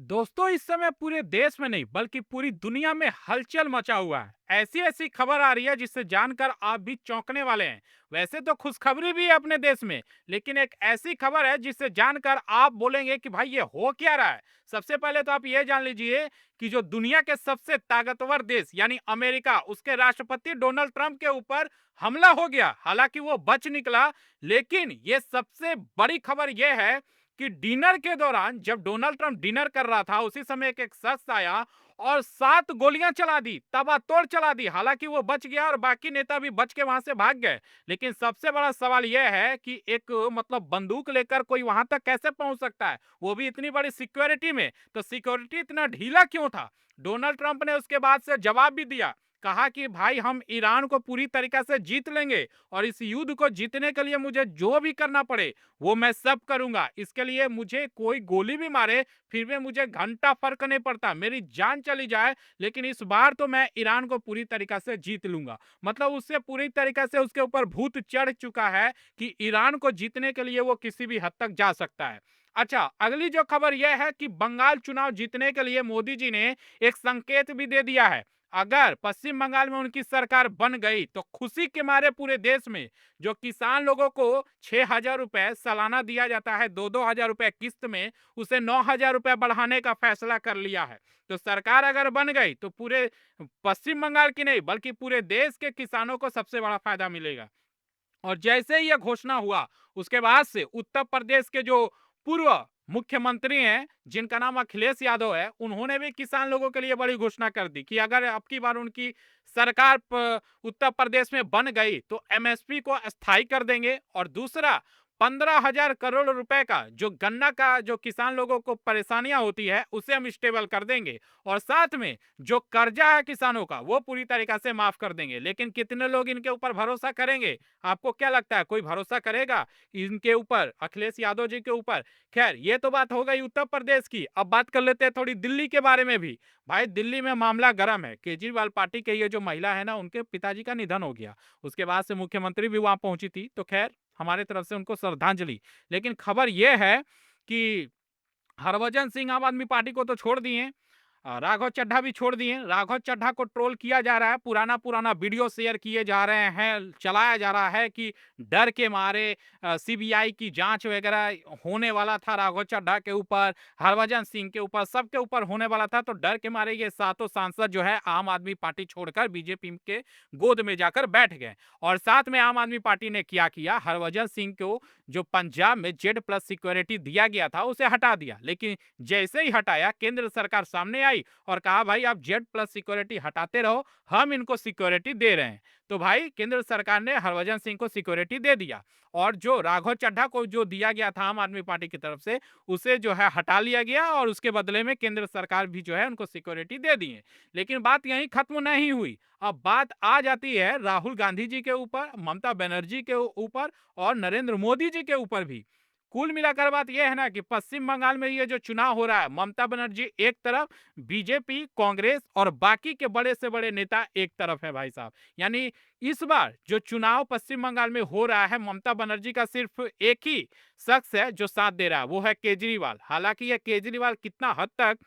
दोस्तों, इस समय पूरे देश में नहीं बल्कि पूरी दुनिया में हलचल मचा हुआ है। ऐसी ऐसी खबर आ रही है जिससे जानकर आप भी चौंकने वाले हैं। वैसे तो खुशखबरी भी है अपने देश में, लेकिन एक ऐसी खबर है जिससे जानकर आप बोलेंगे कि भाई ये हो क्या रहा है। सबसे पहले तो आप ये जान लीजिए कि जो दुनिया के सबसे ताकतवर देश यानी अमेरिका, उसके राष्ट्रपति डोनाल्ड ट्रंप के ऊपर हमला हो गया। हालांकि वो बच निकला, लेकिन ये सबसे बड़ी खबर यह है कि डिनर के दौरान जब डोनाल्ड ट्रंप डिनर कर रहा था, उसी समय एक शख्स आया और 7 गोलियां चला दी, तबातोड़ चला दी। हालांकि वो बच गया और बाकी नेता भी बच के वहां से भाग गए। लेकिन सबसे बड़ा सवाल यह है कि एक मतलब बंदूक लेकर कोई वहां तक कैसे पहुंच सकता है, वो भी इतनी बड़ी सिक्योरिटी में। तो सिक्योरिटी इतना ढीला क्यों था? डोनाल्ड ट्रंप ने उसके बाद से जवाब भी दिया, कहा कि भाई हम ईरान को पूरी तरीके से जीत लेंगे और इस युद्ध को जीतने के लिए मुझे जो भी करना पड़े वो मैं सब करूंगा। इसके लिए मुझे कोई गोली भी मारे फिर भी मुझे घंटा फर्क नहीं पड़ता, मेरी जान चली जाए, लेकिन इस बार तो मैं ईरान को पूरी तरीके से जीत लूंगा। मतलब उससे पूरी तरीके से उसके ऊपर भूत चढ़ चुका है कि ईरान को जीतने के लिए वो किसी भी हद तक जा सकता है। अच्छा, अगली जो खबर यह है कि बंगाल चुनाव जीतने के लिए मोदी जी ने एक संकेत भी दे दिया है। अगर पश्चिम बंगाल में उनकी सरकार बन गई तो खुशी के मारे पूरे देश में जो किसान लोगों को 6,000 रुपए सालाना दिया जाता है, 2-2 हजार रुपए किस्त में, उसे 9,000 रुपए बढ़ाने का फैसला कर लिया है। तो सरकार अगर बन गई तो पूरे पश्चिम बंगाल की नहीं बल्कि पूरे देश के किसानों को सबसे बड़ा फायदा मिलेगा। और जैसे ही यह घोषणा हुआ, उसके बाद से उत्तर प्रदेश के जो पूर्व मुख्यमंत्री हैं, जिनका नाम अखिलेश यादव है, उन्होंने भी किसान लोगों के लिए बड़ी घोषणा कर दी कि अगर अब की बार उनकी सरकार उत्तर प्रदेश में बन गई तो एमएसपी को अस्थायी कर देंगे। और दूसरा, 15,000 करोड़ रुपए का जो गन्ना का जो किसान लोगों को परेशानियां होती है उसे हम स्टेबल कर देंगे। और साथ में जो कर्जा है किसानों का वो पूरी तरीका से माफ कर देंगे। लेकिन कितने लोग इनके ऊपर भरोसा करेंगे? आपको क्या लगता है, कोई भरोसा करेगा इनके ऊपर, अखिलेश यादव जी के ऊपर? खैर, ये तो बात हो गई उत्तर प्रदेश की। अब बात कर लेते हैं थोड़ी दिल्ली के बारे में भी। भाई, दिल्ली में मामला गर्म है। केजरीवाल पार्टी के ये जो महिला है ना, उनके पिताजी का निधन हो गया। उसके बाद से मुख्यमंत्री भी वहां पहुंची थी, तो खैर हमारे तरफ से उनको श्रद्धांजलि। लेकिन खबर यह है कि हरभजन सिंह आम आदमी पार्टी को तो छोड़ दिए, राघव चड्ढा भी छोड़ दिए। राघव चड्ढा को ट्रोल किया जा रहा है, पुराना पुराना वीडियो शेयर किए जा रहे हैं, चलाया जा रहा है कि डर के मारे सीबीआई की जांच वगैरह होने वाला था राघव चड्ढा के ऊपर, हरभजन सिंह के ऊपर, सबके ऊपर होने वाला था। तो डर के मारे ये सातों सांसद जो है आम आदमी पार्टी छोड़कर बीजेपी के गोद में जाकर बैठ गए। और साथ में आम आदमी पार्टी ने क्या किया, हरभजन सिंह को जो पंजाब में जेड प्लस सिक्योरिटी दिया गया था उसे हटा दिया। लेकिन जैसे ही हटाया, केंद्र सरकार सामने आई और कहा भाई आप जेड प्लस सिक्योरिटी हटाते रहो, हम इनको सिक्योरिटी दे रहे हैं। तो भाई केंद्र सरकार ने हरभजन सिंह को सिक्योरिटी दे दिया और जो राघव चड्ढा को जो दिया गया था आम आदमी पार्टी की तरफ से, उसे जो है हटा लिया गया और उसके बदले में केंद्र सरकार भी जो है उनको सिक्योरिटी दे दी है। लेकिन बात यहीं खत्म नहीं हुई। अब बात आ जाती है राहुल गांधी जी के ऊपर, ममता बनर्जी के ऊपर और नरेंद्र मोदी जी के ऊपर भी। कुल मिलाकर बात यह है ना कि पश्चिम बंगाल में ये जो चुनाव हो रहा है, ममता बनर्जी एक तरफ, बीजेपी, कांग्रेस और बाकी के बड़े से बड़े नेता एक तरफ है भाई साहब। यानी इस बार जो चुनाव पश्चिम बंगाल में हो रहा है, ममता बनर्जी का सिर्फ एक ही शख्स है जो साथ दे रहा है, वो है केजरीवाल। हालांकि ये केजरीवाल कितना हद तक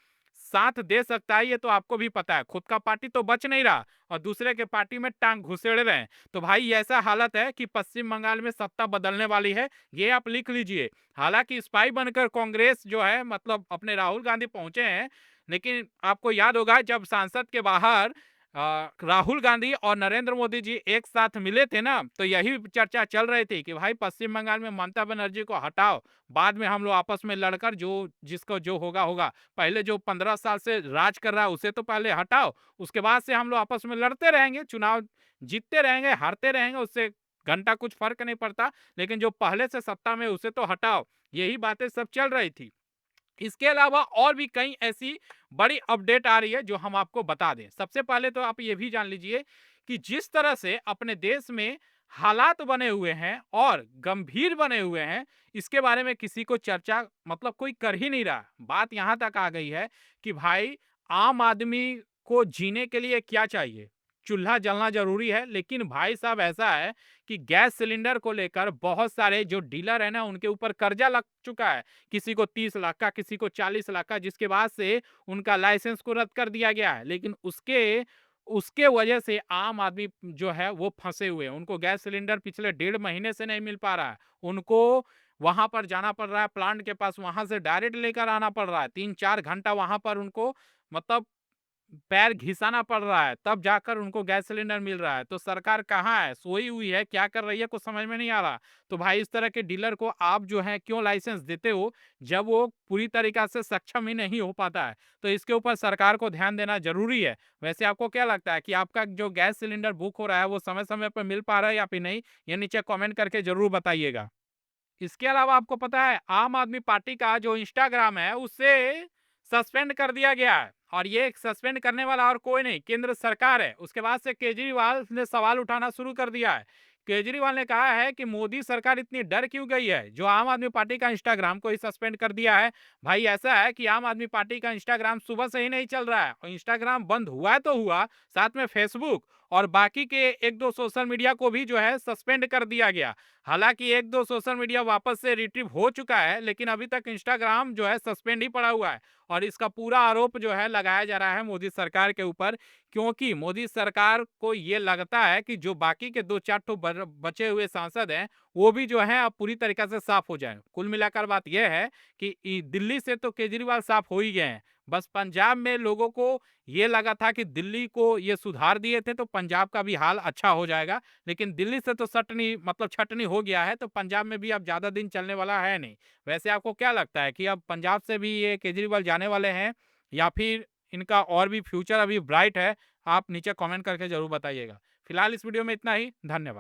साथ दे सकता है ये तो आपको भी पता है, खुद का पार्टी तो बच नहीं रहा और दूसरे के पार्टी में टांग घुसेड़ रहे हैं। तो भाई ऐसा हालत है कि पश्चिम बंगाल में सत्ता बदलने वाली है, ये आप लिख लीजिए। हालांकि स्पाई बनकर कांग्रेस जो है मतलब अपने राहुल गांधी पहुंचे हैं, लेकिन आपको याद होगा जब सांसद के बाहर राहुल गांधी और नरेंद्र मोदी जी एक साथ मिले थे ना, तो यही चर्चा चल रही थी कि भाई पश्चिम बंगाल में ममता बनर्जी को हटाओ, बाद में हम लोग आपस में लड़कर जो जिसको जो होगा होगा, पहले जो 15 साल से राज कर रहा है उसे तो पहले हटाओ, उसके बाद से हम लोग आपस में लड़ते रहेंगे, चुनाव जीतते रहेंगे, हारते रहेंगे, उससे घंटा कुछ फर्क नहीं पड़ता, लेकिन जो पहले से सत्ता में उसे तो हटाओ। यही बातें सब चल रही थी। इसके अलावा और भी कई ऐसी बड़ी अपडेट आ रही है जो हम आपको बता दें। सबसे पहले तो आप ये भी जान लीजिए कि जिस तरह से अपने देश में हालात बने हुए हैं और गंभीर बने हुए हैं, इसके बारे में किसी को चर्चा मतलब कोई कर ही नहीं रहा। बात यहाँ तक आ गई है कि भाई आम आदमी को जीने के लिए क्या चाहिए? चूल्हा जलना ज़रूरी है, लेकिन भाई साहब ऐसा है कि गैस सिलेंडर को लेकर बहुत सारे जो डीलर हैं ना, उनके ऊपर कर्जा लग चुका है। किसी को 30 लाख का, किसी को 40 लाख का, जिसके बाद से उनका लाइसेंस को रद्द कर दिया गया है। लेकिन उसके उसके वजह से आम आदमी जो है वो फँसे हुए हैं। उनको गैस सिलेंडर पिछले 1.5 महीने से नहीं मिल पा रहा है। उनको वहाँ पर जाना पड़ रहा है प्लांट के पास, वहाँ से डायरेक्ट लेकर आना पड़ रहा है। 3-4 घंटा वहाँ पर उनको मतलब पैर घिसाना पड़ रहा है, तब जाकर उनको गैस सिलेंडर मिल रहा है। तो सरकार कहाँ है? सोई हुई है, क्या कर रही है? कुछ समझ में नहीं आ रहा। तो भाई इस तरह के डीलर को आप जो है क्यों लाइसेंस देते हो, जब वो पूरी तरीक़ा से सक्षम ही नहीं हो पाता है। तो इसके ऊपर सरकार को ध्यान देना ज़रूरी है। वैसे आपको क्या लगता है कि आपका जो गैस सिलेंडर बुक हो रहा है, वो समय-समय पे मिल पा रहा है या फिर नहीं? ये नीचे कमेंट करके ज़रूर बताइएगा। इसके अलावा आपको पता है आम आदमी पार्टी का जो इंस्टाग्राम है उसे सस्पेंड कर दिया गया है और ये सस्पेंड करने वाला और कोई नहीं केंद्र सरकार है। उसके बाद से केजरीवाल ने सवाल उठाना शुरू कर दिया है। केजरीवाल ने कहा है कि मोदी सरकार इतनी डर क्यों गई है जो आम आदमी पार्टी का इंस्टाग्राम को ही सस्पेंड कर दिया है। भाई ऐसा है कि आम आदमी पार्टी का इंस्टाग्राम सुबह से ही नहीं चल रहा है और इंस्टाग्राम बंद हुआ है तो हुआ, साथ में फेसबुक और बाकी के एक दो सोशल मीडिया को भी जो है सस्पेंड कर दिया गया। हालांकि एक दो सोशल मीडिया वापस से रिट्रीव हो चुका है, लेकिन अभी तक इंस्टाग्राम जो है सस्पेंड ही पड़ा हुआ है और इसका पूरा आरोप जो है लगाया जा रहा है मोदी सरकार के ऊपर, क्योंकि मोदी सरकार को ये लगता है कि जो बाकी के 2-4 ठो बचे हुए सांसद हैं, वो भी जो है अब पूरी तरीके से साफ हो जाए। कुल मिलाकर बात यह है कि दिल्ली से तो केजरीवाल साफ हो ही गए हैं, बस पंजाब में लोगों को ये लगा था कि दिल्ली को ये सुधार दिए थे तो पंजाब का भी हाल अच्छा हो जाएगा, लेकिन दिल्ली से तो सटनी मतलब छटनी हो गया है, तो पंजाब में भी अब ज़्यादा दिन चलने वाला है नहीं। वैसे आपको क्या लगता है कि अब पंजाब से भी ये केजरीवाल जाने वाले हैं या फिर इनका और भी फ्यूचर अभी ब्राइट है? आप नीचे कमेंट करके ज़रूर बताइएगा। फिलहाल इस वीडियो में इतना ही, धन्यवाद।